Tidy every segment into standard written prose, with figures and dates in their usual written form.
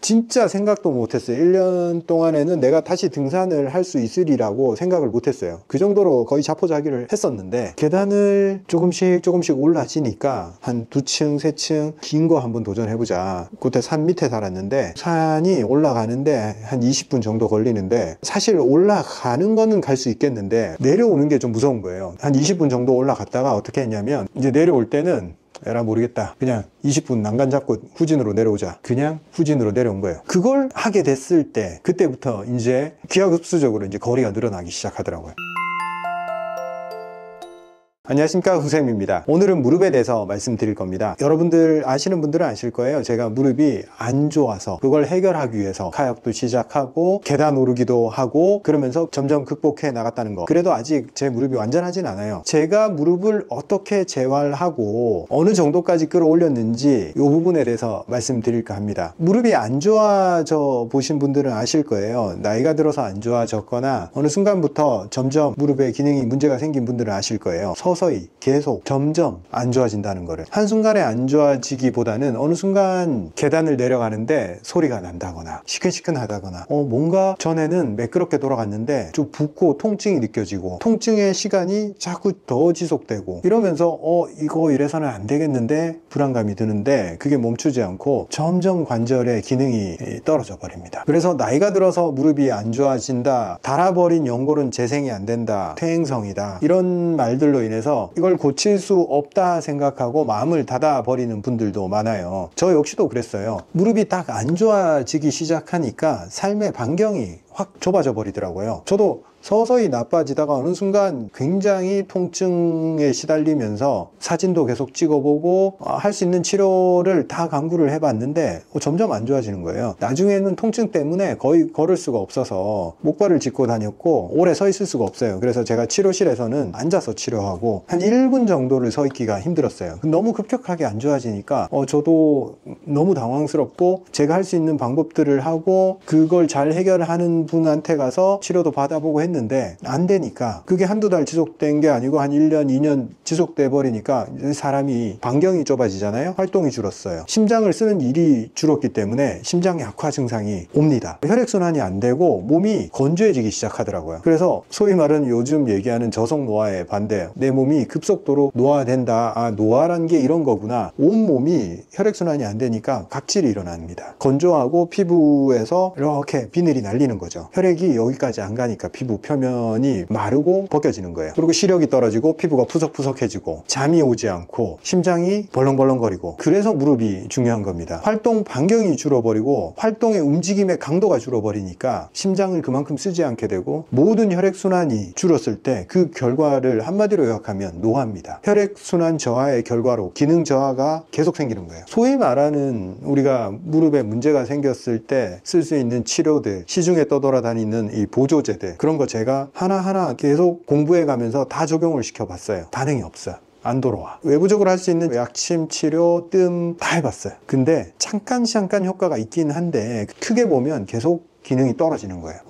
진짜 생각도 못했어요. 1년 동안에는 내가 다시 등산을 할 수 있으리라고 생각을 못했어요. 그 정도로 거의 자포자기를 했었는데, 계단을 조금씩 올라지니까 한 2층 3층 긴 거 한번 도전해보자. 그때 산 밑에 살았는데, 산이 올라가는데 한 20분 정도 걸리는데, 사실 올라가는 거는 갈 수 있겠는데 내려오는 게 좀 무서운 거예요. 한 20분 정도 올라갔다가 어떻게 했냐면, 이제 내려올 때는 에라 모르겠다, 그냥 20분 난간 잡고 후진으로 내려오자. 그냥 후진으로 내려온 거예요. 그걸 하게 됐을 때, 그때부터 이제 기하급수적으로 이제 거리가 늘어나기 시작하더라고요. 안녕하십니까, 후쌤입니다. 오늘은 무릎에 대해서 말씀드릴 겁니다. 여러분들 아시는 분들은 아실 거예요. 제가 무릎이 안 좋아서 그걸 해결하기 위해서 카약도 시작하고 계단 오르기도 하고 그러면서 점점 극복해 나갔다는 거. 그래도 아직 제 무릎이 완전하진 않아요. 제가 무릎을 어떻게 재활하고 어느 정도까지 끌어올렸는지 이 부분에 대해서 말씀드릴까 합니다. 무릎이 안 좋아져 보신 분들은 아실 거예요. 나이가 들어서 안 좋아졌거나 어느 순간부터 점점 무릎에 기능이 문제가 생긴 분들은 아실 거예요. 서서히 계속 점점 안 좋아진다는 거를. 한순간에 안 좋아지기보다는 어느 순간 계단을 내려가는데 소리가 난다거나 시큰시큰하다거나 뭔가 전에는 매끄럽게 돌아갔는데 좀 붓고 통증이 느껴지고, 통증의 시간이 자꾸 더 지속되고 이러면서 이거 이래서는 안 되겠는데 불안감이 드는데, 그게 멈추지 않고 점점 관절의 기능이 떨어져 버립니다. 그래서 나이가 들어서 무릎이 안 좋아진다, 닳아버린 연골은 재생이 안 된다, 퇴행성이다, 이런 말들로 인해서 이걸 고칠 수 없다 생각하고 마음을 닫아 버리는 분들도 많아요. 저 역시도 그랬어요. 무릎이 딱 안 좋아지기 시작하니까 삶의 반경이 확 좁아져 버리더라고요. 저도 서서히 나빠지다가 어느 순간 굉장히 통증에 시달리면서 사진도 계속 찍어보고 할 수 있는 치료를 다 강구를 해봤는데 점점 안 좋아지는 거예요. 나중에는 통증 때문에 거의 걸을 수가 없어서 목발을 짚고 다녔고 오래 서 있을 수가 없어요. 그래서 제가 치료실에서는 앉아서 치료하고 한 1분 정도를 서 있기가 힘들었어요. 너무 급격하게 안 좋아지니까 저도 너무 당황스럽고, 제가 할 수 있는 방법들을 하고 그걸 잘 해결하는 분한테 가서 치료도 받아보고 했는데 안 되니까, 그게 한두 달 지속된 게 아니고 한 1년, 2년 지속돼 버리니까 사람이 반경이 좁아지잖아요. 활동이 줄었어요. 심장을 쓰는 일이 줄었기 때문에 심장 약화 증상이 옵니다. 혈액순환이 안 되고 몸이 건조해지기 시작하더라고요. 그래서 소위 말하는 요즘 얘기하는 저속 노화에 반대, 내 몸이 급속도로 노화된다, 노화란 게 이런 거구나. 온몸이 혈액순환이 안 되니까 각질이 일어납니다. 건조하고 피부에서 이렇게 비늘이 날리는 거죠. 혈액이 여기까지 안 가니까 피부 표면이 마르고 벗겨지는 거예요. 그리고 시력이 떨어지고 피부가 푸석푸석해지고 잠이 오지 않고 심장이 벌렁벌렁거리고, 그래서 무릎이 중요한 겁니다. 활동 반경이 줄어버리고 활동의 움직임의 강도가 줄어버리니까 심장을 그만큼 쓰지 않게 되고, 모든 혈액순환이 줄었을 때 그 결과를 한마디로 요약하면 노화입니다. 혈액순환 저하의 결과로 기능 저하가 계속 생기는 거예요. 소위 말하는 우리가 무릎에 문제가 생겼을 때 쓸 수 있는 치료들, 시중에 떠돌아다니는 이 보조제들, 그런 거 제가 하나하나 계속 공부해 가면서 다 적용을 시켜봤어요. 반응이 없어요. 안 돌아와. 외부적으로 할 수 있는 약침, 치료, 뜸 다 해봤어요. 근데 잠깐 효과가 있긴 한데 크게 보면 계속 기능이 떨어지는 거예요.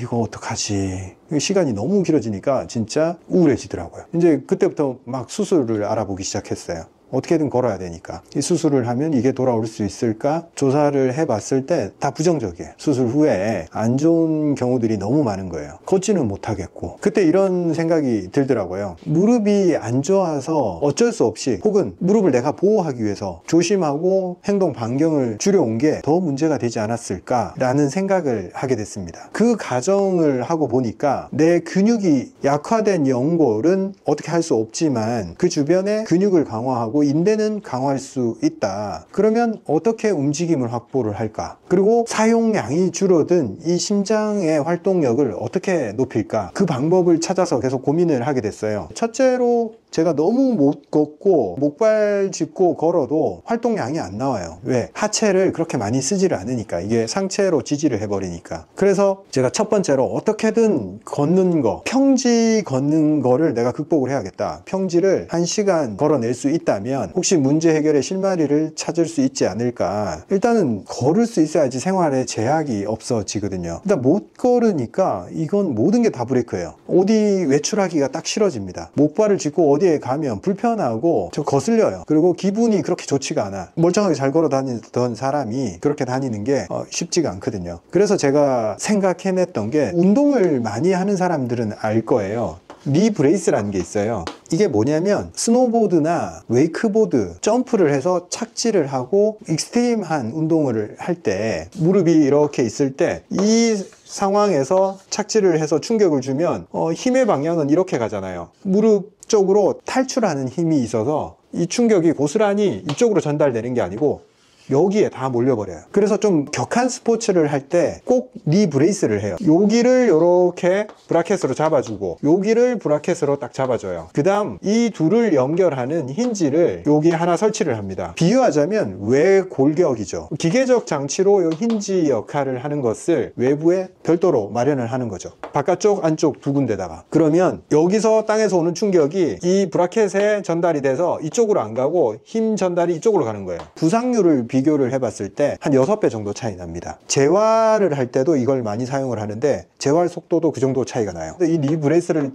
이거 어떡하지? 시간이 너무 길어지니까 진짜 우울해지더라고요. 이제 그때부터 막 수술을 알아보기 시작했어요. 어떻게든 걸어야 되니까. 이 수술을 하면 이게 돌아올 수 있을까? 조사를 해봤을 때 다 부정적이에요. 수술 후에 안 좋은 경우들이 너무 많은 거예요. 걷지는 못하겠고. 그때 이런 생각이 들더라고요. 무릎이 안 좋아서 어쩔 수 없이, 혹은 무릎을 내가 보호하기 위해서 조심하고 행동 반경을 줄여온 게 더 문제가 되지 않았을까라는 생각을 하게 됐습니다. 그 가정을 하고 보니까 내 근육이 약화된 연골은 어떻게 할 수 없지만 그 주변에 근육을 강화하고 인대는 강화할 수 있다. 그러면 어떻게 움직임을 확보를 할까? 그리고 사용량이 줄어든 이 심장의 활동력을 어떻게 높일까? 그 방법을 찾아서 계속 고민을 하게 됐어요. 첫째로 제가 너무 못 걷고 목발 짚고 걸어도 활동량이 안 나와요. 왜? 하체를 그렇게 많이 쓰지를 않으니까. 이게 상체로 지지를 해버리니까. 그래서 제가 첫 번째로 어떻게든 걷는 거, 평지 걷는 거를 내가 극복을 해야겠다. 평지를 1시간 걸어낼 수 있다면 걸으면 혹시 문제 해결의 실마리를 찾을 수 있지 않을까. 일단은 걸을 수 있어야지 생활에 제약이 없어지거든요. 일단 못 걸으니까 이건 모든 게 다 브레이크예요. 어디 외출하기가 딱 싫어집니다. 목발을 짚고 어디에 가면 불편하고 저 거슬려요. 그리고 기분이 그렇게 좋지가 않아. 멀쩡하게 잘 걸어 다니던 사람이 그렇게 다니는 게 쉽지가 않거든요. 그래서 제가 생각해냈던 게, 운동을 많이 하는 사람들은 알 거예요. 니 브레이스라는 게 있어요. 이게 뭐냐면 스노보드나 웨이크보드, 점프를 해서 착지를 하고 익스트림한 운동을 할 때 무릎이 이렇게 있을 때 이 상황에서 착지를 해서 충격을 주면 힘의 방향은 이렇게 가잖아요. 무릎 쪽으로 탈출하는 힘이 있어서 이 충격이 고스란히 이쪽으로 전달되는 게 아니고 여기에 다 몰려버려요. 그래서 좀 격한 스포츠를 할 때 꼭 니 브레이스를 해요. 여기를 이렇게 브라켓으로 잡아주고 여기를 브라켓으로 딱 잡아줘요. 그 다음 이 둘을 연결하는 힌지를 여기 하나 설치를 합니다. 비유하자면 외골격이죠. 기계적 장치로 이 힌지 역할을 하는 것을 외부에 별도로 마련을 하는 거죠. 바깥쪽 안쪽 두 군데다가. 그러면 여기서 땅에서 오는 충격이 이 브라켓에 전달이 돼서 이쪽으로 안 가고 힘 전달이 이쪽으로 가는 거예요. 부상률을 비교를 해봤을 때 한 6배 정도 차이 납니다. 재활을 할 때도 이걸 많이 사용을 하는데 재활 속도도 그 정도 차이가 나요. 이 니 브레이스를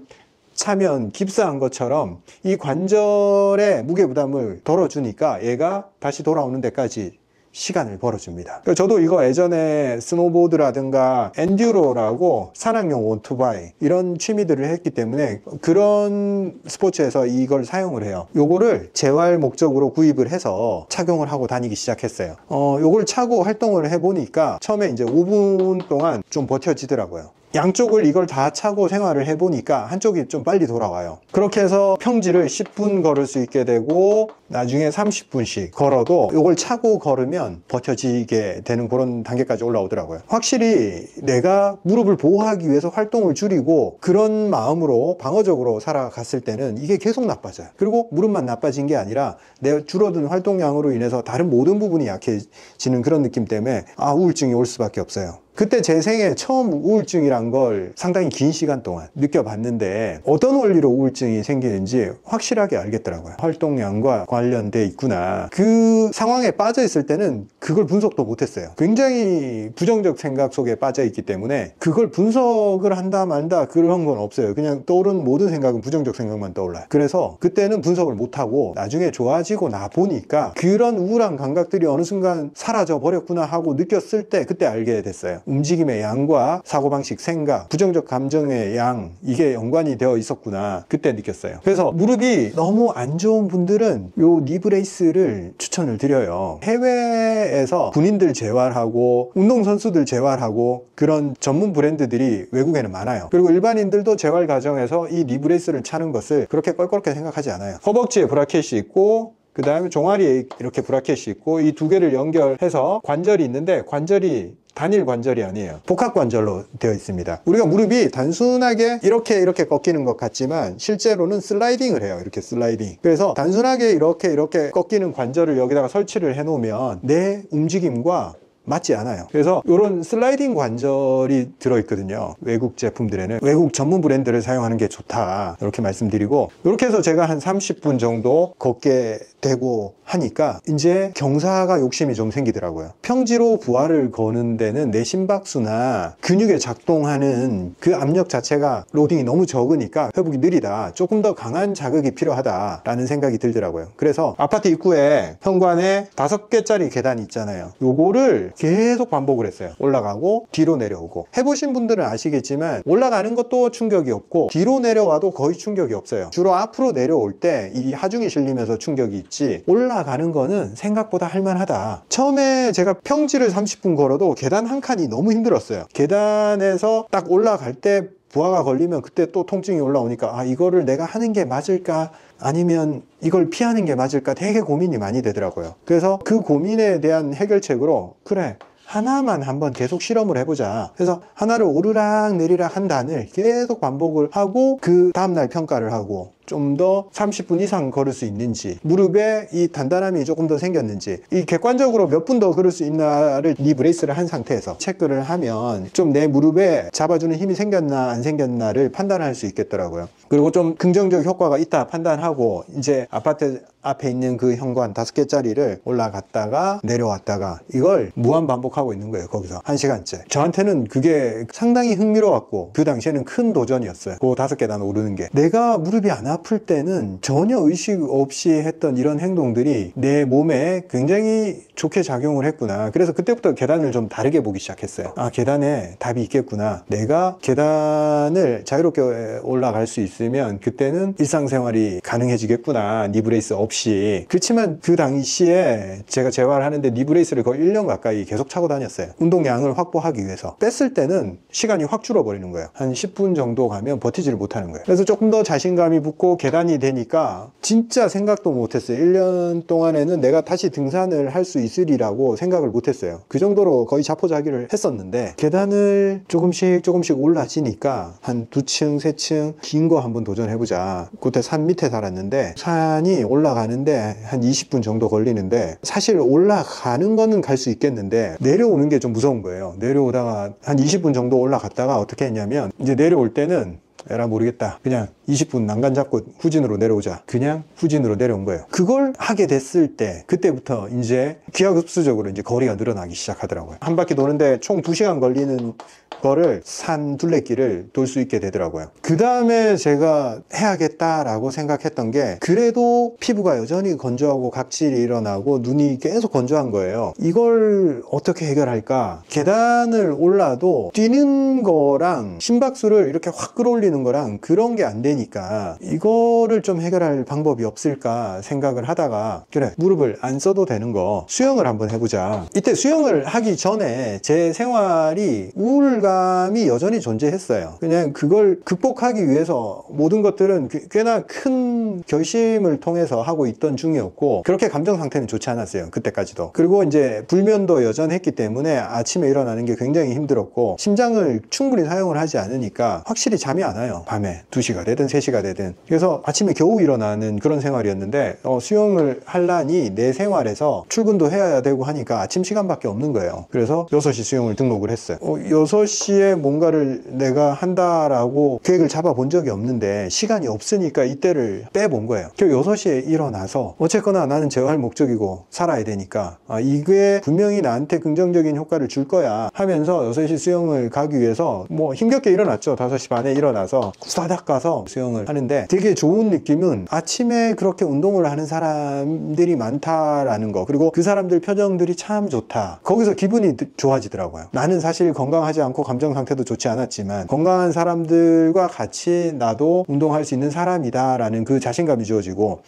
차면 깁스한 것처럼 이 관절의 무게 부담을 덜어주니까 얘가 다시 돌아오는 데까지 시간을 벌어줍니다. 저도 이거 예전에 스노보드라든가 엔듀로라고 산악용 오토바이 이런 취미들을 했기 때문에 그런 스포츠에서 이걸 사용을 해요. 요거를 재활 목적으로 구입을 해서 착용을 하고 다니기 시작했어요. 요걸 차고 활동을 해보니까 처음에 이제 5분 동안 좀 버텨지더라고요. 양쪽을 이걸 다 차고 생활을 해보니까 한쪽이 좀 빨리 돌아와요. 그렇게 해서 평지를 10분 걸을 수 있게 되고 나중에 30분씩 걸어도 이걸 차고 걸으면 버텨지게 되는 그런 단계까지 올라오더라고요. 확실히 내가 무릎을 보호하기 위해서 활동을 줄이고 그런 마음으로 방어적으로 살아갔을 때는 이게 계속 나빠져요. 그리고 무릎만 나빠진 게 아니라 내 줄어든 활동량으로 인해서 다른 모든 부분이 약해지는 그런 느낌 때문에 우울증이 올 수밖에 없어요. 그때 제 생에 처음 우울증이란 걸 상당히 긴 시간 동안 느껴봤는데 어떤 원리로 우울증이 생기는지 확실하게 알겠더라고요. 활동량과 관련돼 있구나. 그 상황에 빠져 있을 때는 그걸 분석도 못했어요. 굉장히 부정적 생각 속에 빠져 있기 때문에 그걸 분석을 한다 만다 그런 건 없어요. 그냥 떠오르는 모든 생각은 부정적 생각만 떠올라요. 그래서 그때는 분석을 못하고 나중에 좋아지고 나 보니까 그런 우울한 감각들이 어느 순간 사라져 버렸구나 하고 느꼈을 때 그때 알게 됐어요. 움직임의 양과 사고방식, 생각, 부정적 감정의 양, 이게 연관이 되어 있었구나 그때 느꼈어요. 그래서 무릎이 너무 안 좋은 분들은 요 니 브레이스를 추천을 드려요. 해외에서 군인들 재활하고 운동선수들 재활하고 그런 전문 브랜드들이 외국에는 많아요. 그리고 일반인들도 재활 과정에서 이 니 브레이스를 차는 것을 그렇게 껄끄럽게 생각하지 않아요. 허벅지에 브라켓이 있고 그 다음에 종아리에 이렇게 브라켓이 있고 이 두 개를 연결해서 관절이 있는데 관절이 단일 관절이 아니에요. 복합 관절로 되어 있습니다. 우리가 무릎이 단순하게 이렇게 꺾이는 것 같지만 실제로는 슬라이딩을 해요. 이렇게 슬라이딩. 그래서 단순하게 이렇게 꺾이는 관절을 여기다가 설치를 해 놓으면 내 움직임과 맞지 않아요. 그래서 이런 슬라이딩 관절이 들어있거든요. 외국 제품들에는 외국 전문 브랜드를 사용하는 게 좋다 이렇게 말씀드리고, 이렇게 해서 제가 한 30분 정도 걷게 되고 하니까 이제 경사가 욕심이 좀 생기더라고요. 평지로 부하를 거는 데는 내 심박수나 근육에 작동하는 그 압력 자체가 로딩이 너무 적으니까 회복이 느리다, 조금 더 강한 자극이 필요하다라는 생각이 들더라고요. 그래서 아파트 입구에 현관에 5개짜리 계단이 있잖아요. 요거를 계속 반복을 했어요. 올라가고 뒤로 내려오고. 해보신 분들은 아시겠지만 올라가는 것도 충격이 없고 뒤로 내려와도 거의 충격이 없어요. 주로 앞으로 내려올 때 이 하중이 실리면서 충격이 있지, 올라가는 거는 생각보다 할만하다. 처음에 제가 평지를 30분 걸어도 계단 한 칸이 너무 힘들었어요. 계단에서 딱 올라갈 때 부하가 걸리면 그때 또 통증이 올라오니까 이거를 내가 하는 게 맞을까 아니면 이걸 피하는 게 맞을까 되게 고민이 많이 되더라고요. 그래서 그 고민에 대한 해결책으로 그래, 하나만 한번 계속 실험을 해보자. 그래서 하나를 오르락 내리락 한 단을 계속 반복을 하고 그 다음날 평가를 하고 좀 더 30분 이상 걸을 수 있는지, 무릎에 이 단단함이 조금 더 생겼는지, 이 객관적으로 몇 분 더 걸을 수 있나를 니 브레이스를 한 상태에서 체크를 하면 좀 내 무릎에 잡아주는 힘이 생겼나 안 생겼나를 판단할 수 있겠더라고요. 그리고 좀 긍정적 효과가 있다 판단하고 이제 아파트 앞에 있는 그 현관 5개짜리를 올라갔다가 내려왔다가 이걸 무한 반복하고 있는 거예요. 거기서 1시간째. 저한테는 그게 상당히 흥미로웠고 그 당시에는 큰 도전이었어요. 그 5계단 오르는 게. 내가 무릎이 안 아플 때는 전혀 의식 없이 했던 이런 행동들이 내 몸에 굉장히 좋게 작용을 했구나. 그래서 그때부터 계단을 좀 다르게 보기 시작했어요. 아, 계단에 답이 있겠구나. 내가 계단을 자유롭게 올라갈 수 있으면 그때는 일상생활이 가능해지겠구나. 니 브레이스 없이. 그렇지만 그 당시에 제가 재활하는데 니 브레이스를 거의 1년 가까이 계속 차고 다녔어요. 운동량을 확보하기 위해서. 뺐을 때는 시간이 확 줄어버리는 거예요. 한 10분 정도 가면 버티지를 못하는 거예요. 그래서 조금 더 자신감이 붙고 계단이 되니까 진짜 생각도 못했어요. 1년 동안에는 내가 다시 등산을 할 수 있으리라고 생각을 못했어요. 그 정도로 거의 자포자기를 했었는데 계단을 조금씩 올라지니까 한 2층, 3층 긴 거 한번 도전해보자. 그때 산 밑에 살았는데 산이 올라가는데 한 20분 정도 걸리는데 사실 올라가는 거는 갈 수 있겠는데 내려오는 게 좀 무서운 거예요. 내려오다가 한 20분 정도 올라갔다가 어떻게 했냐면 이제 내려올 때는 에라 모르겠다. 그냥 20분 난간 잡고 후진으로 내려오자. 그냥 후진으로 내려온 거예요. 그걸 하게 됐을 때 그때부터 이제 기하급수적으로 이제 거리가 늘어나기 시작하더라고요. 한 바퀴 도는데 총 2시간 걸리는 거를 산 둘레길을 돌 수 있게 되더라고요. 그 다음에 제가 해야겠다라고 생각했던 게 그래도 피부가 여전히 건조하고 각질이 일어나고 눈이 계속 건조한 거예요. 이걸 어떻게 해결할까? 계단을 올라도 뛰는 거랑 심박수를 이렇게 확 끌어올리는 거랑 그런 게 안 되니까 이거를 좀 해결할 방법이 없을까 생각을 하다가 그래 무릎을 안 써도 되는 거 수영을 한번 해보자. 이때 수영을 하기 전에 제 생활이 우울감이 여전히 존재했어요. 그냥 그걸 극복하기 위해서 모든 것들은 꽤나 큰 결심을 통해서 하고 있던 중이었고 그렇게 감정 상태는 좋지 않았어요. 그때까지도. 그리고 이제 불면도 여전했기 때문에 아침에 일어나는 게 굉장히 힘들었고 심장을 충분히 사용을 하지 않으니까 확실히 잠이 안 와요. 밤에 2시가 되든 3시가 되든. 그래서 아침에 겨우 일어나는 그런 생활이었는데 수영을 하려니 내 생활에서 출근도 해야 되고 하니까 아침 시간밖에 없는 거예요. 그래서 6시 수영을 등록을 했어요. 6시에 뭔가를 내가 한다라고 계획을 잡아본 적이 없는데 시간이 없으니까 이때를 빼본 거예요. 6시에 일어나서 어쨌거나 나는 재활 목적이고 살아야 되니까 이게 분명히 나한테 긍정적인 효과를 줄 거야 하면서 6시 수영을 가기 위해서 뭐 힘겹게 일어났죠. 5시 반에 일어나서 후다닥 가서 수영을 하는데 되게 좋은 느낌은 아침에 그렇게 운동을 하는 사람들이 많다라는 거 그리고 그 사람들 표정들이 참 좋다. 거기서 기분이 좋아지더라고요. 나는 사실 건강하지 않고 감정 상태도 좋지 않았지만 건강한 사람들과 같이 나도 운동할 수 있는 사람이다 라는 그 자신감이 주어지고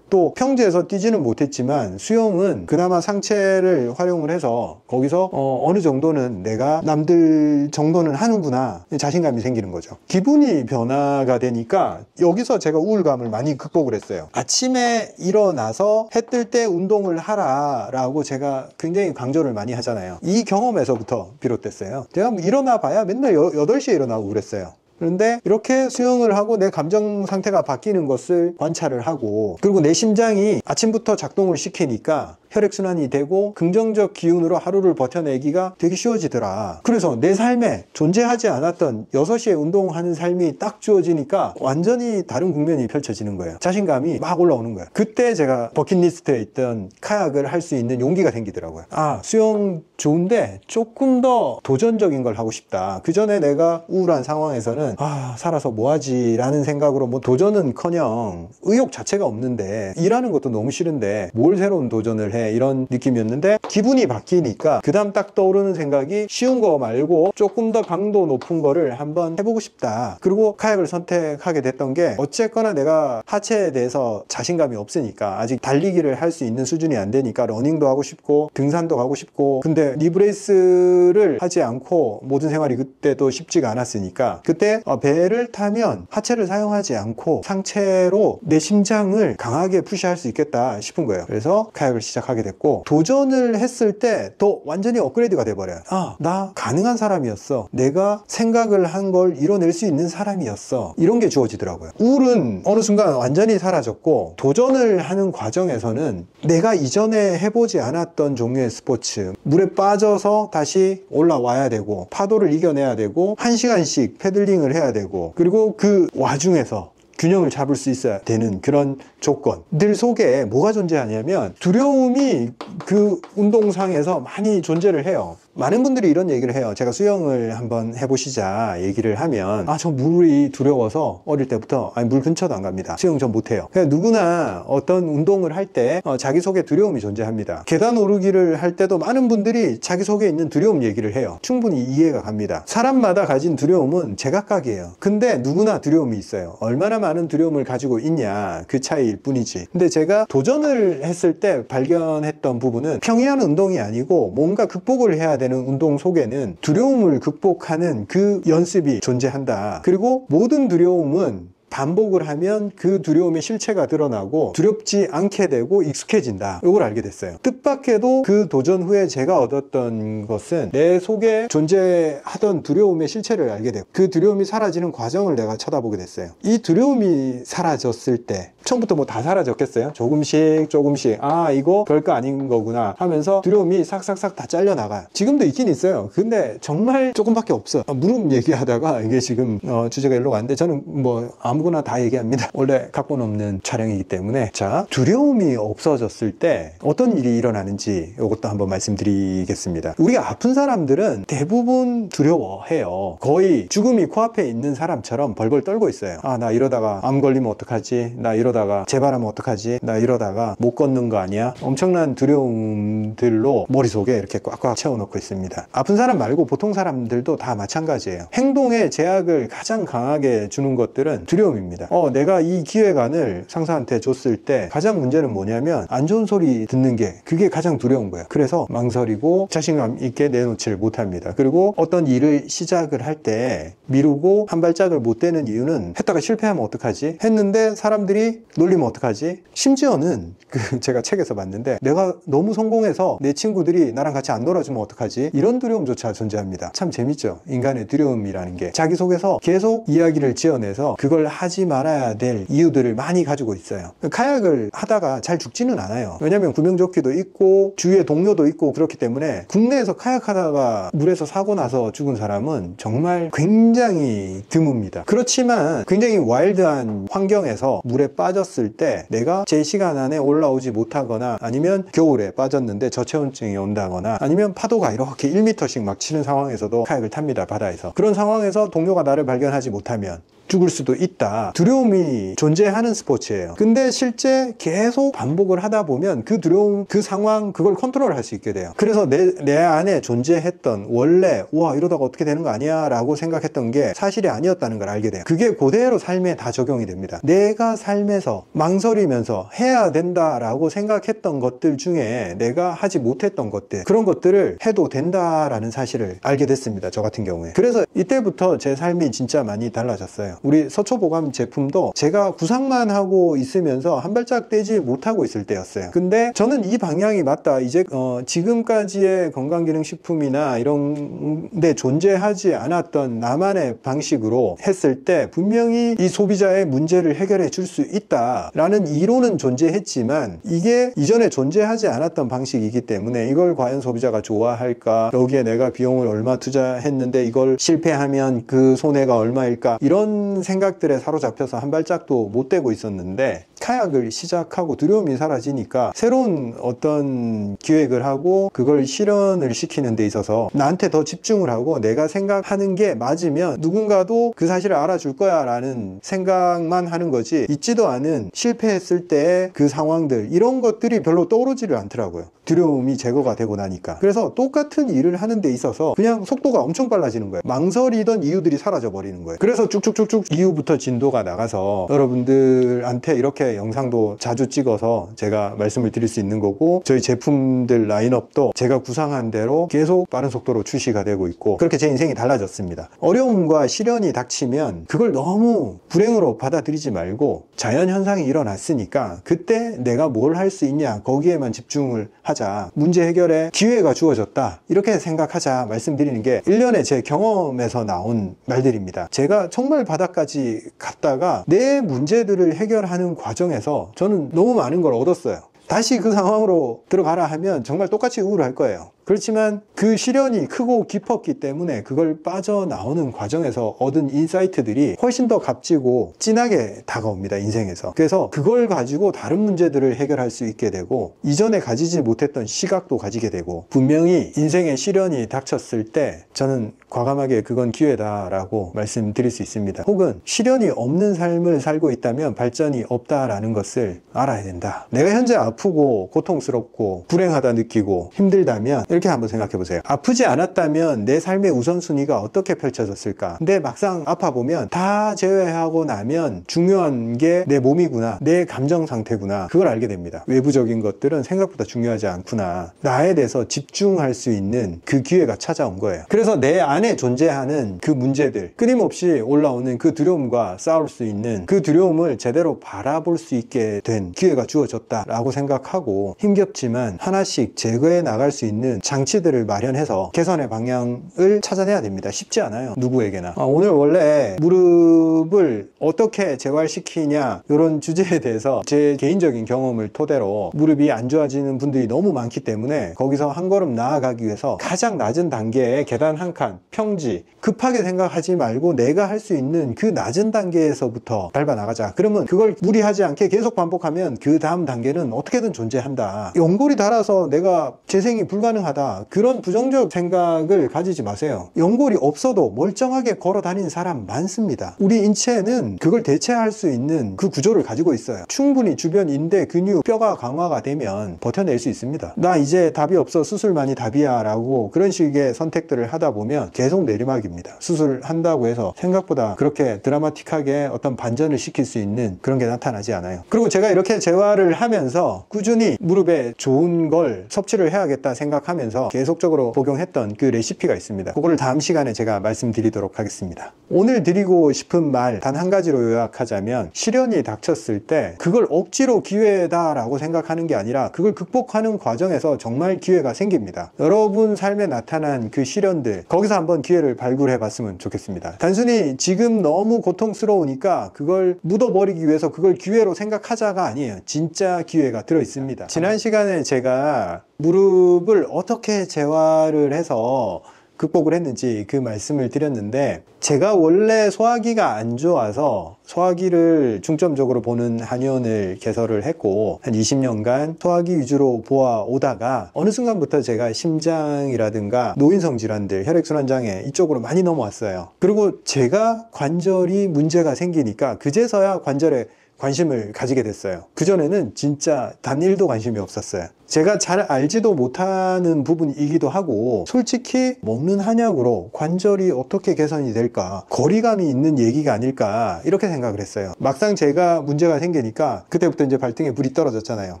또 평지에서 뛰지는 못했지만 수영은 그나마 상체를 활용을 해서 거기서 어느 정도는 내가 남들 정도는 하는구나 자신감이 생기는 거죠. 기분이 변화가 되니까 여기서 제가 우울감을 많이 극복을 했어요. 아침에 일어나서 해 뜰 때 운동을 하라 라고 제가 굉장히 강조를 많이 하잖아요. 이 경험에서부터 비롯됐어요. 제가 뭐 일어나 봐야 맨날 8시에 일어나고 그랬어요. 그런데 이렇게 수영을 하고 내 감정 상태가 바뀌는 것을 관찰을 하고 그리고 내 심장이 아침부터 작동을 시키니까 혈액순환이 되고 긍정적 기운으로 하루를 버텨내기가 되게 쉬워지더라. 그래서 내 삶에 존재하지 않았던 6시에 운동하는 삶이 딱 주어지니까 완전히 다른 국면이 펼쳐지는 거예요. 자신감이 막 올라오는 거예요. 그때 제가 버킷리스트에 있던 카약을 할 수 있는 용기가 생기더라고요. 수영 좋은데 조금 더 도전적인 걸 하고 싶다. 그 전에 내가 우울한 상황에서는 살아서 뭐하지 라는 생각으로 뭐 도전은커녕 의욕 자체가 없는데 일하는 것도 너무 싫은데 뭘 새로운 도전을 해 이런 느낌이었는데 기분이 바뀌니까 그 다음 딱 떠오르는 생각이 쉬운 거 말고 조금 더 강도 높은 거를 한번 해보고 싶다. 그리고 카약을 선택하게 됐던 게 어쨌거나 내가 하체에 대해서 자신감이 없으니까 아직 달리기를 할 수 있는 수준이 안 되니까 러닝도 하고 싶고 등산도 가고 싶고 근데 니브레이스를 하지 않고 모든 생활이 그때도 쉽지가 않았으니까 그때 배를 타면 하체를 사용하지 않고 상체로 내 심장을 강하게 푸시할 수 있겠다 싶은 거예요. 그래서 카약을 시작하게 하게 됐고, 도전을 했을 때 더 완전히 업그레이드가 돼버려요. 아, 나 가능한 사람이었어. 내가 생각을 한 걸 이뤄낼 수 있는 사람이었어. 이런 게 주어지더라고요. 우울은 어느 순간 완전히 사라졌고, 도전을 하는 과정에서는 내가 이전에 해보지 않았던 종류의 스포츠, 물에 빠져서 다시 올라와야 되고, 파도를 이겨내야 되고, 1시간씩 패들링을 해야 되고, 그리고 그 와중에서 균형을 잡을 수 있어야 되는 그런 조건들 속에 뭐가 존재하냐면, 두려움이 그 운동상에서 많이 존재를 해요. 많은 분들이 이런 얘기를 해요. 제가 수영을 한번 해보시자 얘기를 하면, 아, 저 물이 두려워서 어릴 때부터 물 근처도 안 갑니다. 수영 전 못해요. 그냥 누구나 어떤 운동을 할 때 자기 속에 두려움이 존재합니다. 계단 오르기를 할 때도 많은 분들이 자기 속에 있는 두려움 얘기를 해요. 충분히 이해가 갑니다. 사람마다 가진 두려움은 제각각이에요. 근데 누구나 두려움이 있어요. 얼마나 많은 두려움을 가지고 있냐, 그 차이일 뿐이지. 근데 제가 도전을 했을 때 발견했던 부분은, 평이한 운동이 아니고 뭔가 극복을 해야 되는 운동 속에는 두려움을 극복하는 그 연습이 존재한다. 그리고 모든 두려움은 반복을 하면 그 두려움의 실체가 드러나고 두렵지 않게 되고 익숙해진다. 이걸 알게 됐어요. 뜻밖에도 그 도전 후에 제가 얻었던 것은, 내 속에 존재하던 두려움의 실체를 알게 되고, 그 두려움이 사라지는 과정을 내가 쳐다보게 됐어요. 이 두려움이 사라졌을 때, 처음부터 뭐 다 사라졌겠어요? 조금씩 조금씩, 아, 이거 별거 아닌 거구나 하면서 두려움이 싹싹싹 다 잘려나가요. 지금도 있긴 있어요. 근데 정말 조금밖에 없어. 무릎 얘기하다가 이게 지금 주제가 일로 갔는데, 저는 뭐 아무거나 다 얘기합니다. 원래 각본 없는 촬영이기 때문에. 자, 두려움이 없어졌을 때 어떤 일이 일어나는지 이것도 한번 말씀드리겠습니다. 우리가 아픈 사람들은 대부분 두려워해요. 거의 죽음이 코앞에 있는 사람처럼 벌벌 떨고 있어요. 아, 나 이러다가 암 걸리면 어떡하지? 나 이러다가 재발하면 어떡하지? 나 이러다가 못 걷는 거 아니야? 엄청난 두려움들로 머릿속에 이렇게 꽉꽉 채워놓고 있습니다. 아픈 사람 말고 보통 사람들도 다 마찬가지예요. 행동에 제약을 가장 강하게 주는 것들은 두려움입니다. 내가 이 기획안을 상사한테 줬을 때 가장 문제는 뭐냐면, 안 좋은 소리 듣는 게, 그게 가장 두려운 거예요. 그래서 망설이고 자신감 있게 내놓지를 못합니다. 그리고 어떤 일을 시작을 할 때 미루고 한 발짝을 못 떼는 이유는, 했다가 실패하면 어떡하지? 했는데 사람들이 놀리면 어떡하지? 심지어는 제가 책에서 봤는데, 내가 너무 성공해서 내 친구들이 나랑 같이 안 놀아주면 어떡하지? 이런 두려움조차 존재합니다. 참 재밌죠? 인간의 두려움이라는 게 자기 속에서 계속 이야기를 지어내서 그걸 하지 말아야 될 이유들을 많이 가지고 있어요. 카약을 하다가 잘 죽지는 않아요. 왜냐면 구명조끼도 있고 주위에 동료도 있고 그렇기 때문에. 국내에서 카약 하다가 물에서 사고 나서 죽은 사람은 정말 굉장히 드뭅니다. 그렇지만 굉장히 와일드한 환경에서 물에 빠졌을 때, 내가 제 시간 안에 올라오지 못하거나, 아니면 겨울에 빠졌는데 저체온증이 온다거나, 아니면 파도가 이렇게 1m씩 막 치는 상황에서도 카약을 탑니다. 바다에서. 그런 상황에서 동료가 나를 발견하지 못하면 죽을 수도 있다. 두려움이 존재하는 스포츠예요. 근데 실제 계속 반복을 하다 보면 그 두려움, 그 상황, 그걸 컨트롤할 수 있게 돼요. 그래서 내 안에 존재했던, 원래 와 이러다가 어떻게 되는 거 아니야 라고 생각했던 게 사실이 아니었다는 걸 알게 돼요. 그게 그대로 삶에 다 적용이 됩니다. 내가 삶에서 망설이면서 해야 된다라고 생각했던 것들 중에 내가 하지 못했던 것들, 그런 것들을 해도 된다라는 사실을 알게 됐습니다. 저 같은 경우에. 그래서 이때부터 제 삶이 진짜 많이 달라졌어요. 우리 서초보감 제품도 제가 구상만 하고 있으면서 한 발짝 떼지 못하고 있을 때였어요. 근데 저는 이 방향이 맞다. 이제 지금까지의 건강기능식품이나 이런 데 존재하지 않았던 나만의 방식으로 했을 때 분명히 이 소비자의 문제를 해결해 줄 수 있다라는 이론은 존재했지만, 이게 이전에 존재하지 않았던 방식이기 때문에 이걸 과연 소비자가 좋아할까? 여기에 내가 비용을 얼마 투자했는데 이걸 실패하면 그 손해가 얼마일까? 이런 생각들에 사로잡혀서 한 발짝도 못 떼고 있었는데, 카약을 시작하고 두려움이 사라지니까 새로운 어떤 기획을 하고 그걸 실현을 시키는 데 있어서 나한테 더 집중을 하고, 내가 생각하는 게 맞으면 누군가도 그 사실을 알아줄 거야 라는 생각만 하는 거지, 있지도 않은 실패했을 때 그 상황들, 이런 것들이 별로 떠오르지를 않더라고요. 두려움이 제거가 되고 나니까. 그래서 똑같은 일을 하는 데 있어서 그냥 속도가 엄청 빨라지는 거예요. 망설이던 이유들이 사라져 버리는 거예요. 그래서 쭉쭉쭉쭉 쭉쭉 이후부터 진도가 나가서 여러분들한테 이렇게 영상도 자주 찍어서 제가 말씀을 드릴 수 있는 거고, 저희 제품들 라인업도 제가 구상한 대로 계속 빠른 속도로 출시가 되고 있고, 그렇게 제 인생이 달라졌습니다. 어려움과 시련이 닥치면 그걸 너무 불행으로 받아들이지 말고, 자연현상이 일어났으니까 그때 내가 뭘 할 수 있냐, 거기에만 집중을 하자. 문제 해결에 기회가 주어졌다, 이렇게 생각하자 말씀드리는 게 1년의 제 경험에서 나온 말들입니다. 제가 정말 바닥까지 갔다가 내 문제들을 해결하는 과정에서 저는 너무 많은 걸 얻었어요. 다시 그 상황으로 들어가라 하면 정말 똑같이 우울할 거예요. 그렇지만 그 시련이 크고 깊었기 때문에 그걸 빠져나오는 과정에서 얻은 인사이트들이 훨씬 더 값지고 진하게 다가옵니다, 인생에서. 그래서 그걸 가지고 다른 문제들을 해결할 수 있게 되고, 이전에 가지지 못했던 시각도 가지게 되고, 분명히 인생의 시련이 닥쳤을 때 저는 과감하게 그건 기회다라고 말씀드릴 수 있습니다. 혹은 시련이 없는 삶을 살고 있다면 발전이 없다라는 것을 알아야 된다. 내가 현재 아프고 고통스럽고 불행하다 느끼고 힘들다면 이렇게 한번 생각해 보세요. 아프지 않았다면 내 삶의 우선순위가 어떻게 펼쳐졌을까? 근데 막상 아파보면 다 제외하고 나면 중요한 게 내 몸이구나, 내 감정 상태구나, 그걸 알게 됩니다. 외부적인 것들은 생각보다 중요하지 않구나. 나에 대해서 집중할 수 있는 그 기회가 찾아온 거예요. 그래서 내 안에 존재하는 그 문제들, 끊임없이 올라오는 그 두려움과 싸울 수 있는 그 두려움을 제대로 바라볼 수 있게 된 기회가 주어졌다라고 생각하고, 힘겹지만 하나씩 제거해 나갈 수 있는 장치들을 마련해서 개선의 방향을 찾아내야 됩니다. 쉽지 않아요, 누구에게나. 오늘 원래 무릎을 어떻게 재활시키냐, 이런 주제에 대해서 제 개인적인 경험을 토대로, 무릎이 안 좋아지는 분들이 너무 많기 때문에 거기서 한 걸음 나아가기 위해서 가장 낮은 단계의 계단 한 칸, 평지, 급하게 생각하지 말고 내가 할 수 있는 그 낮은 단계에서부터 밟아 나가자. 그러면 그걸 무리하지 않게 계속 반복하면 그 다음 단계는 어떻게든 존재한다. 연골이 닳아서 내가 재생이 불가능하다, 그런 부정적 생각을 가지지 마세요. 연골이 없어도 멀쩡하게 걸어 다니는 사람 많습니다. 우리 인체는 그걸 대체할 수 있는 그 구조를 가지고 있어요. 충분히 주변 인대, 근육, 뼈가 강화가 되면 버텨낼 수 있습니다. 나 이제 답이 없어, 수술만이 답이야 라고 그런 식의 선택들을 하다 보면 계속 내리막입니다. 수술한다고 해서 생각보다 그렇게 드라마틱하게 어떤 반전을 시킬 수 있는 그런 게 나타나지 않아요. 그리고 제가 이렇게 재활을 하면서 꾸준히 무릎에 좋은 걸 섭취를 해야겠다 생각하면서 계속적으로 복용했던 그 레시피가 있습니다. 그거를 다음 시간에 제가 말씀드리도록 하겠습니다. 오늘 드리고 싶은 말 단 한 가지로 요약하자면, 시련이 닥쳤을 때 그걸 억지로 기회다라고 생각하는 게 아니라 그걸 극복하는 과정에서 정말 기회가 생깁니다. 여러분 삶에 나타난 그 시련들, 거기서 한번 기회를 발굴해 봤으면 좋겠습니다. 단순히 지금 너무 고통스러우니까 그걸 묻어버리기 위해서 그걸 기회로 생각하자가 아니에요. 진짜 기회가 들어 있습니다. 지난 시간에 제가 무릎을 어떻게 재활을 해서 극복을 했는지 그 말씀을 드렸는데, 제가 원래 소화기가 안 좋아서 소화기를 중점적으로 보는 한의원을 개설을 했고, 한 20년간 소화기 위주로 보아오다가 어느 순간부터 제가 심장이라든가 노인성 질환들, 혈액순환장애 이쪽으로 많이 넘어왔어요. 그리고 제가 관절이 문제가 생기니까 그제서야 관절에 관심을 가지게 됐어요. 그전에는 진짜 단 1도 관심이 없었어요. 제가 잘 알지도 못하는 부분이기도 하고, 솔직히 먹는 한약으로 관절이 어떻게 개선이 될까, 거리감이 있는 얘기가 아닐까, 이렇게 생각을 했어요. 막상 제가 문제가 생기니까 그때부터 이제 발등에 불이 떨어졌잖아요.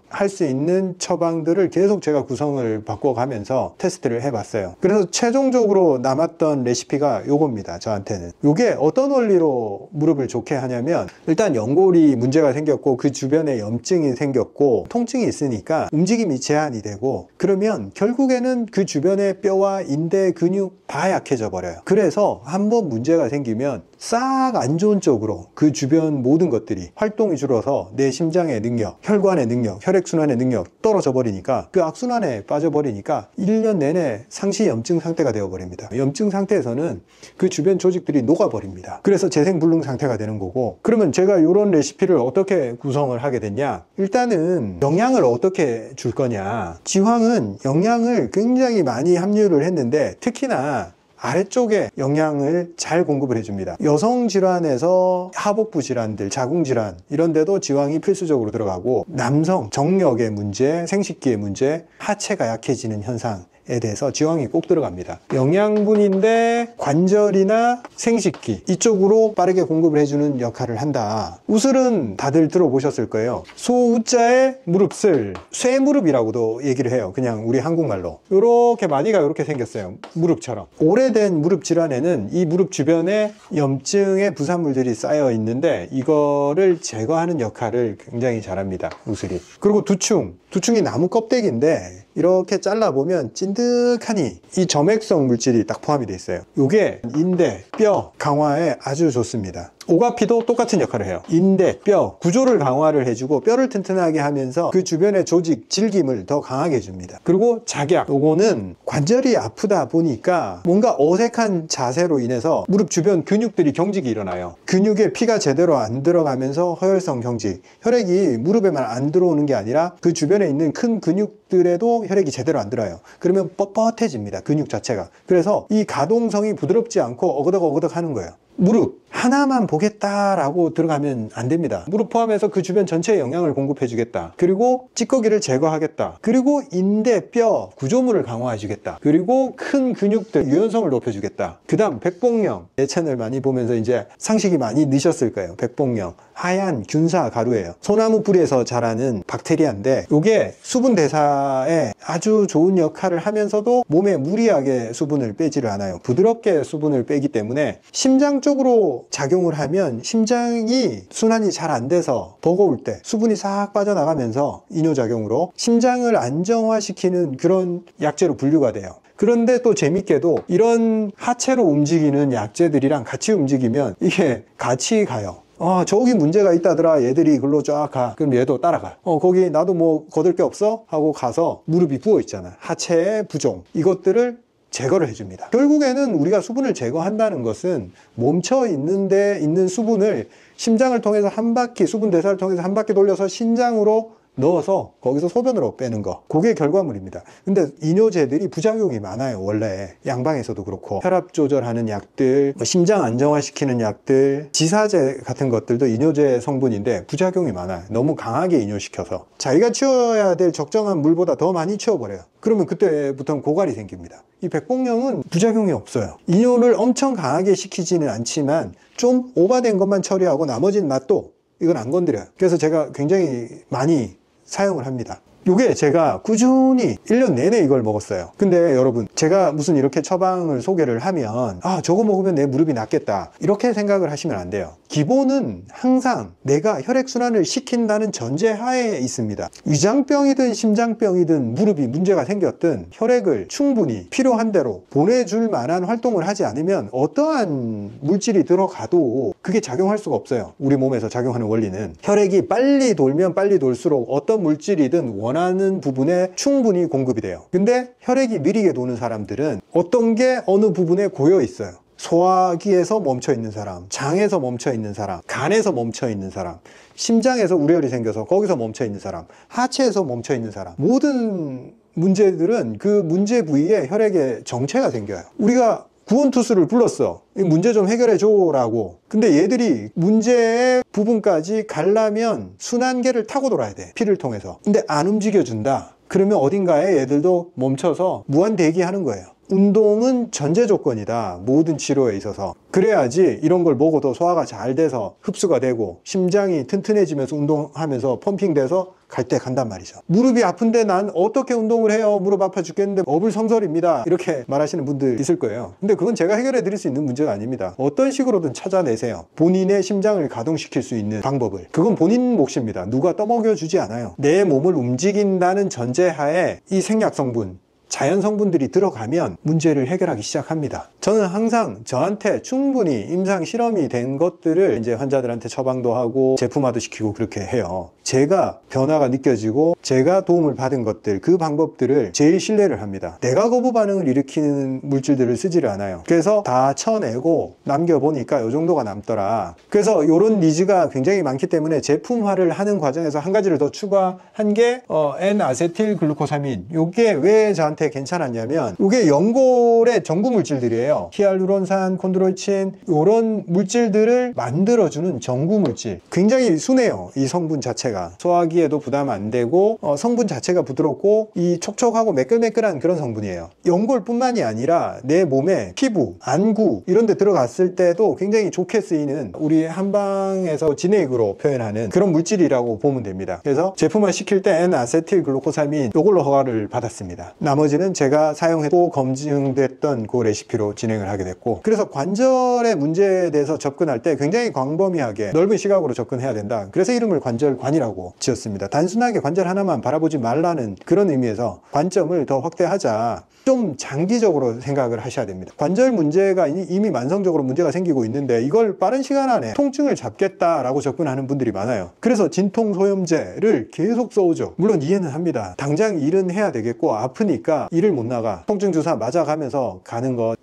할 수 있는 처방들을 계속 제가 구성을 바꿔가면서 테스트를 해봤어요. 그래서 최종적으로 남았던 레시피가 요겁니다, 저한테는. 요게 어떤 원리로 무릎을 좋게 하냐면, 일단 연골이 문제가 생겼고 그 주변에 염증이 생겼고 통증이 있으니까 움직임이 제한이 되고, 그러면 결국에는 그 주변의 뼈와 인대, 근육 다 약해져 버려요. 그래서 한번 문제가 생기면 싹 안 좋은 쪽으로 그 주변 모든 것들이 활동이 줄어서 내 심장의 능력, 혈관의 능력, 혈액순환의 능력 떨어져 버리니까, 그 악순환에 빠져버리니까 1년 내내 상시 염증 상태가 되어버립니다. 염증 상태에서는 그 주변 조직들이 녹아버립니다. 그래서 재생불능 상태가 되는 거고, 그러면 제가 이런 레시피를 어떻게 구성을 하게 됐냐, 일단은 영양을 어떻게 줄 거냐. 지황은 영양을 굉장히 많이 함유를 했는데 특히나 아래쪽에 영양을 잘 공급을 해줍니다. 여성 질환에서 하복부 질환들, 자궁 질환 이런 데도 지황이 필수적으로 들어가고, 남성 정력의 문제, 생식기의 문제, 하체가 약해지는 현상 대해서 지황이 꼭 들어갑니다. 영양분인데 관절이나 생식기 이쪽으로 빠르게 공급을 해주는 역할을 한다. 우슬은 다들 들어보셨을 거예요. 소우자에 무릎슬, 쇠무릎이라고도 얘기를 해요. 그냥 우리 한국말로. 요렇게 마디가 이렇게 생겼어요. 무릎처럼. 오래된 무릎 질환에는 이 무릎 주변에 염증의 부산물들이 쌓여 있는데 이거를 제거하는 역할을 굉장히 잘합니다. 우슬이. 그리고 두충이 나무 껍데기인데 이렇게 잘라보면 찐득하니 이 점액성 물질이 딱 포함이 되어 있어요. 이게 인대, 뼈 강화에 아주 좋습니다. 오가피도 똑같은 역할을 해요. 인대, 뼈 구조를 강화를 해주고 뼈를 튼튼하게 하면서 그 주변의 조직, 질김을 더 강하게 해줍니다. 그리고 작약, 요거는 관절이 아프다 보니까 뭔가 어색한 자세로 인해서 무릎 주변 근육들이 경직이 일어나요. 근육에 피가 제대로 안 들어가면서 허혈성 경직, 혈액이 무릎에만 안 들어오는 게 아니라 그 주변에 있는 큰 근육들에도 혈액이 제대로 안 들어요. 그러면 뻣뻣해집니다. 근육 자체가. 그래서 이 가동성이 부드럽지 않고 어그덕어그덕 하는 거예요. 무릎 하나만 보겠다라고 들어가면 안 됩니다. 무릎 포함해서 그 주변 전체에 영양을 공급해 주겠다. 그리고 찌꺼기를 제거하겠다. 그리고 인대, 뼈, 구조물을 강화해 주겠다. 그리고 큰 근육들 유연성을 높여 주겠다. 그 다음 백봉령. 내 채널 많이 보면서 이제 상식이 많이 느셨을 거예요. 백봉령. 하얀 균사 가루예요. 소나무 뿌리에서 자라는 박테리아인데 이게 수분 대사에 아주 좋은 역할을 하면서도 몸에 무리하게 수분을 빼지를 않아요. 부드럽게 수분을 빼기 때문에 심장 쪽으로 작용을 하면 심장이 순환이 잘 안 돼서 버거울 때 수분이 싹 빠져나가면서 이뇨작용으로 심장을 안정화시키는 그런 약재로 분류가 돼요. 그런데 또 재밌게도 이런 하체로 움직이는 약재들이랑 같이 움직이면 이게 같이 가요. 저기 문제가 있다더라. 얘들이 글로 쫙 가. 그럼 얘도 따라가. 거기 나도 뭐 거들 게 없어? 하고 가서 무릎이 부어 있잖아. 하체의 부종. 이것들을 제거를 해줍니다. 결국에는 우리가 수분을 제거한다는 것은 멈춰 있는데 있는 수분을 심장을 통해서 한 바퀴, 수분 대사를 통해서 한 바퀴 돌려서 신장으로 넣어서 거기서 소변으로 빼는 거. 그게 결과물입니다. 근데 이뇨제들이 부작용이 많아요. 원래 양방에서도 그렇고 혈압 조절하는 약들, 심장 안정화시키는 약들, 지사제 같은 것들도 이뇨제 성분인데 부작용이 많아요. 너무 강하게 이뇨시켜서 자기가 치워야 될 적정한 물보다 더 많이 치워버려요. 그러면 그때부터는 고갈이 생깁니다. 이 백봉령은 부작용이 없어요. 이뇨를 엄청 강하게 시키지는 않지만 좀 오버된 것만 처리하고 나머지는 놔둬. 이건 안 건드려요. 그래서 제가 굉장히 많이 사용을 합니다. 요게 제가 꾸준히 1년 내내 이걸 먹었어요. 근데 여러분, 제가 무슨 이렇게 처방을 소개를 하면 저거 먹으면 내 무릎이 낫겠다 이렇게 생각을 하시면 안 돼요. 기본은 항상 내가 혈액순환을 시킨다는 전제하에 있습니다. 위장병이든 심장병이든 무릎이 문제가 생겼든 혈액을 충분히 필요한 대로 보내줄 만한 활동을 하지 않으면 어떠한 물질이 들어가도 그게 작용할 수가 없어요. 우리 몸에서 작용하는 원리는 혈액이 빨리 돌면 빨리 돌수록 어떤 물질이든 원하는 부분에 충분히 공급이 돼요. 근데 혈액이 느리게 도는 사람들은 어떤 게 어느 부분에 고여 있어요. 소화기에서 멈춰 있는 사람, 장에서 멈춰 있는 사람, 간에서 멈춰 있는 사람, 심장에서 우려열이 생겨서 거기서 멈춰 있는 사람, 하체에서 멈춰 있는 사람, 모든 문제들은 그 문제 부위에 혈액에 정체가 생겨요. 우리가 구원투수를 불렀어. 이 문제 좀 해결해 줘라고. 근데 얘들이 문제의 부분까지 가려면 순환계를 타고 돌아야 돼. 피를 통해서. 근데 안 움직여준다. 그러면 어딘가에 얘들도 멈춰서 무한 대기하는 거예요. 운동은 전제 조건이다. 모든 치료에 있어서. 그래야지 이런 걸 먹어도 소화가 잘 돼서 흡수가 되고 심장이 튼튼해지면서 운동하면서 펌핑돼서 갈 때 간단 말이죠. 무릎이 아픈데 난 어떻게 운동을 해요? 무릎 아파 죽겠는데 어불성설입니다. 이렇게 말하시는 분들 있을 거예요. 근데 그건 제가 해결해 드릴 수 있는 문제가 아닙니다. 어떤 식으로든 찾아내세요. 본인의 심장을 가동시킬 수 있는 방법을. 그건 본인 몫입니다. 누가 떠먹여 주지 않아요. 내 몸을 움직인다는 전제하에 이 생약 성분, 자연 성분들이 들어가면 문제를 해결하기 시작합니다. 저는 항상 저한테 충분히 임상 실험이 된 것들을 이제 환자들한테 처방도 하고 제품화도 시키고 그렇게 해요. 제가 변화가 느껴지고 제가 도움을 받은 것들, 그 방법들을 제일 신뢰를 합니다. 내가 거부 반응을 일으키는 물질들을 쓰지를 않아요. 그래서 다 쳐내고 남겨보니까 이 정도가 남더라. 그래서 이런 니즈가 굉장히 많기 때문에 제품화를 하는 과정에서 한 가지를 더 추가한 게 N-아세틸 글루코사민. 이게 왜 저한테 저한테 괜찮았냐면 이게 연골의 전구 물질들이에요. 히알루론산, 콘드로이친 이런 물질들을 만들어주는 전구 물질. 굉장히 순해요. 이 성분 자체가. 소화기에도 부담 안 되고 성분 자체가 부드럽고 이 촉촉하고 매끌매끌한 그런 성분이에요. 연골뿐만이 아니라 내 몸에 피부, 안구 이런 데 들어갔을 때도 굉장히 좋게 쓰이는 우리 한방에서 진액으로 표현하는 그런 물질이라고 보면 됩니다. 그래서 제품을 시킬 때 N-아세틸글루코사민 이걸로 허가를 받았습니다. 나머지는 제가 사용했고 검증됐던 그 레시피로 진행을 하게 됐고, 그래서 관절의 문제에 대해서 접근할 때 굉장히 광범위하게 넓은 시각으로 접근해야 된다. 그래서 이름을 관절관이라고 지었습니다. 단순하게 관절 하나만 바라보지 말라는 그런 의미에서 관점을 더 확대하자. 좀 장기적으로 생각을 하셔야 됩니다. 관절 문제가 이미 만성적으로 문제가 생기고 있는데 이걸 빠른 시간 안에 통증을 잡겠다라고 접근하는 분들이 많아요. 그래서 진통소염제를 계속 써오죠. 물론 이해는 합니다. 당장 일은 해야 되겠고 아프니까 일을 못 나가 통증 주사 맞아가면서 가는 거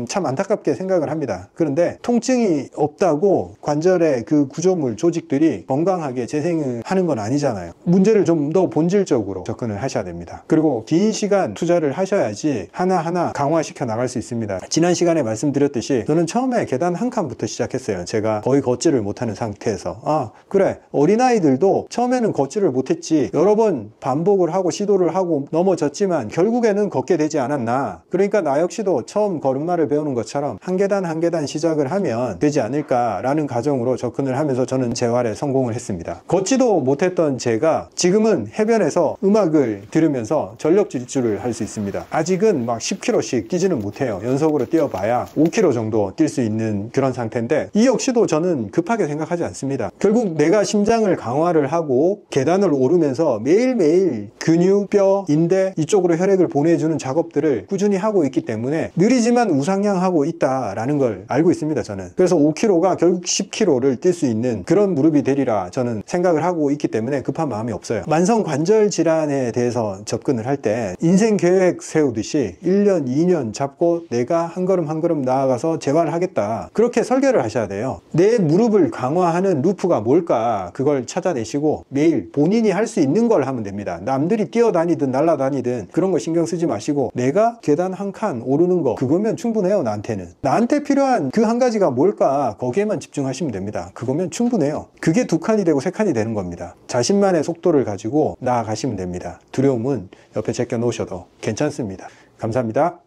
참 안타깝게 생각을 합니다. 그런데 통증이 없다고 관절의 그 구조물 조직들이 건강하게 재생을 하는 건 아니잖아요. 문제를 좀 더 본질적으로 접근을 하셔야 됩니다. 그리고 긴 시간 투자를 하셔야지 하나하나 강화시켜 나갈 수 있습니다. 지난 시간에 말씀드렸듯이 저는 처음에 계단 한 칸부터 시작했어요. 제가 거의 걷지를 못하는 상태에서 그래, 어린아이들도 처음에는 걷지를 못했지 여러 번 반복을 하고 시도를 하고 넘어졌지만 결국에는 걷게 되지 않았나. 그러니까 나 역시도 처음 걸음마를 배우는 것처럼 한 계단 한 계단 시작을 하면 되지 않을까라는 가정으로 접근을 하면서 저는 재활에 성공을 했습니다. 걷지도 못했던 제가 지금은 해변에서 음악을 들으면서 전력 질주를 할 수 있습니다. 아직은 막 10km씩 뛰지는 못해요. 연속으로 뛰어봐야 5km 정도 뛸 수 있는 그런 상태인데 이 역시도 저는 급하게 생각하지 않습니다. 결국 내가 심장을 강화를 하고 계단을 오르면서 매일매일 근육, 뼈, 인대 이쪽으로 혈액을 보내주는 작업들을 꾸준히 하고 있기 때문에 느리지만 우상향하고 있다라는 걸 알고 있습니다. 저는. 그래서 5km가 결국 10km를 뛸 수 있는 그런 무릎이 되리라 저는 생각을 하고 있기 때문에 급한 마음이 없어요. 만성 관절 질환에 대해서 접근을 할 때 인생 계획 세우듯이 1년, 2년 잡고 내가 한 걸음 한 걸음 나아가서 재활을 하겠다. 그렇게 설계를 하셔야 돼요. 내 무릎을 강화하는 루프가 뭘까? 그걸 찾아내시고 매일 본인이 할 수 있는 걸 하면 됩니다. 남들이 뛰어다니든 날아다니든 그런 거 신경 쓰지 마시고 내가 계단 한 칸 오르는 거 그거면 충분해요. 나한테는. 나한테 필요한 그 한 가지가 뭘까? 거기에만 집중하시면 됩니다. 그거면 충분해요. 그게 두 칸이 되고 세 칸이 되는 겁니다. 자신만의 속도를 가지고 나아가시면 됩니다. 두려움은 옆에 제껴 놓으셔도 괜찮습니다. 감사합니다.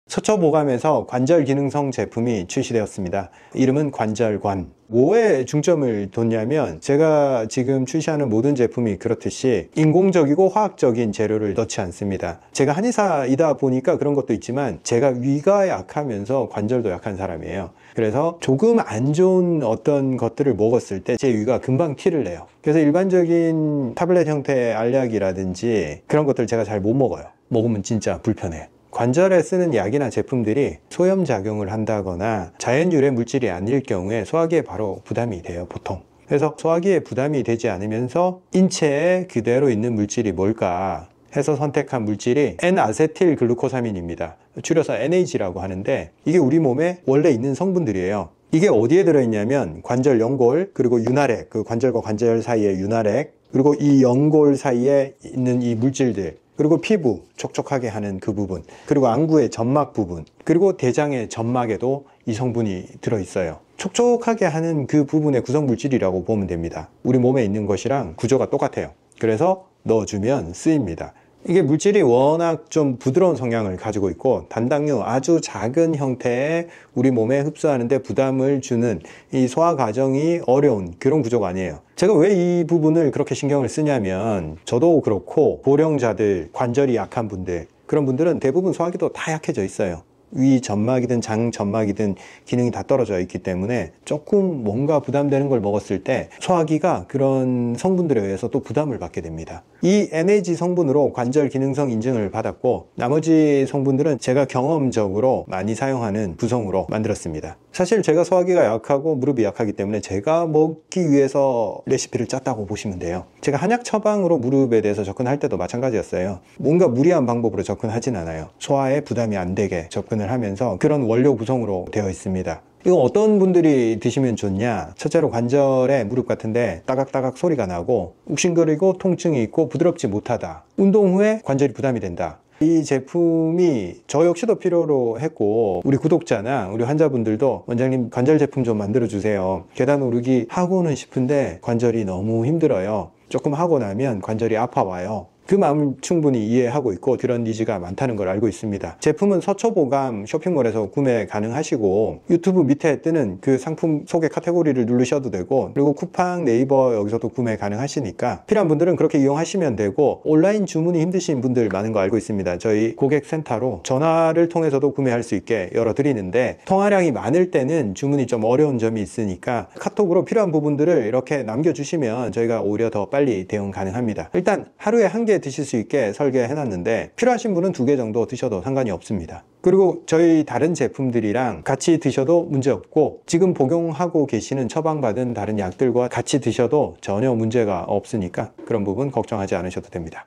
서초보감에서 관절 기능성 제품이 출시되었습니다. 이름은 관절관. 뭐에 중점을 뒀냐면 제가 지금 출시하는 모든 제품이 그렇듯이 인공적이고 화학적인 재료를 넣지 않습니다. 제가 한의사이다 보니까 그런 것도 있지만 제가 위가 약하면서 관절도 약한 사람이에요. 그래서 조금 안 좋은 어떤 것들을 먹었을 때 제 위가 금방 티를 내요. 그래서 일반적인 타블렛 형태의 알약이라든지 그런 것들 제가 잘 못 먹어요. 먹으면 진짜 불편해요. 관절에 쓰는 약이나 제품들이 소염작용을 한다거나 자연유래 물질이 아닐 경우에 소화기에 바로 부담이 돼요, 보통. 그래서 소화기에 부담이 되지 않으면서 인체에 그대로 있는 물질이 뭘까 해서 선택한 물질이 N-아세틸글루코사민입니다. 줄여서 NAG라고 하는데 이게 우리 몸에 원래 있는 성분들이에요. 이게 어디에 들어있냐면 관절 연골, 그리고 윤활액, 그 관절과 관절 사이의 윤활액, 그리고 이 연골 사이에 있는 이 물질들, 그리고 피부 촉촉하게 하는 그 부분, 그리고 안구의 점막 부분, 그리고 대장의 점막에도 이 성분이 들어있어요. 촉촉하게 하는 그 부분의 구성물질이라고 보면 됩니다. 우리 몸에 있는 것이랑 구조가 똑같아요. 그래서 넣어주면 쓰입니다. 이게 물질이 워낙 좀 부드러운 성향을 가지고 있고 단당류 아주 작은 형태의 우리 몸에 흡수하는데 부담을 주는 이 소화 과정이 어려운 그런 구조가 아니에요. 제가 왜 이 부분을 그렇게 신경을 쓰냐면 저도 그렇고 고령자들, 관절이 약한 분들, 그런 분들은 대부분 소화기도 다 약해져 있어요. 위 점막이든 장 점막이든 기능이 다 떨어져 있기 때문에 조금 뭔가 부담되는 걸 먹었을 때 소화기가 그런 성분들에 의해서 또 부담을 받게 됩니다. 이 NAG 성분으로 관절 기능성 인증을 받았고 나머지 성분들은 제가 경험적으로 많이 사용하는 구성으로 만들었습니다. 사실 제가 소화기가 약하고 무릎이 약하기 때문에 제가 먹기 위해서 레시피를 짰다고 보시면 돼요. 제가 한약 처방으로 무릎에 대해서 접근할 때도 마찬가지였어요. 뭔가 무리한 방법으로 접근하진 않아요. 소화에 부담이 안 되게 접근을 하면서 그런 원료 구성으로 되어 있습니다. 이거 어떤 분들이 드시면 좋냐? 첫째로 관절에 무릎 같은데 따각따각 소리가 나고 욱신거리고 통증이 있고 부드럽지 못하다. 운동 후에 관절이 부담이 된다. 이 제품이 저 역시도 필요로 했고 우리 구독자나 우리 환자분들도 원장님 관절 제품 좀 만들어 주세요. 계단 오르기 하고는 싶은데 관절이 너무 힘들어요. 조금 하고 나면 관절이 아파와요. 그 마음을 충분히 이해하고 있고 그런 니즈가 많다는 걸 알고 있습니다. 제품은 서초보감 쇼핑몰에서 구매 가능하시고 유튜브 밑에 뜨는 그 상품 소개 카테고리를 누르셔도 되고 그리고 쿠팡, 네이버 여기서도 구매 가능하시니까 필요한 분들은 그렇게 이용하시면 되고 온라인 주문이 힘드신 분들 많은 거 알고 있습니다. 저희 고객센터로 전화를 통해서도 구매할 수 있게 열어드리는데 통화량이 많을 때는 주문이 좀 어려운 점이 있으니까 카톡으로 필요한 부분들을 이렇게 남겨주시면 저희가 오히려 더 빨리 대응 가능합니다. 일단 하루에 한 개 드실 수 있게 설계해 놨는데 필요하신 분은 2개 정도 드셔도 상관이 없습니다. 그리고 저희 다른 제품들이랑 같이 드셔도 문제없고 지금 복용하고 계시는 처방받은 다른 약들과 같이 드셔도 전혀 문제가 없으니까 그런 부분 걱정하지 않으셔도 됩니다.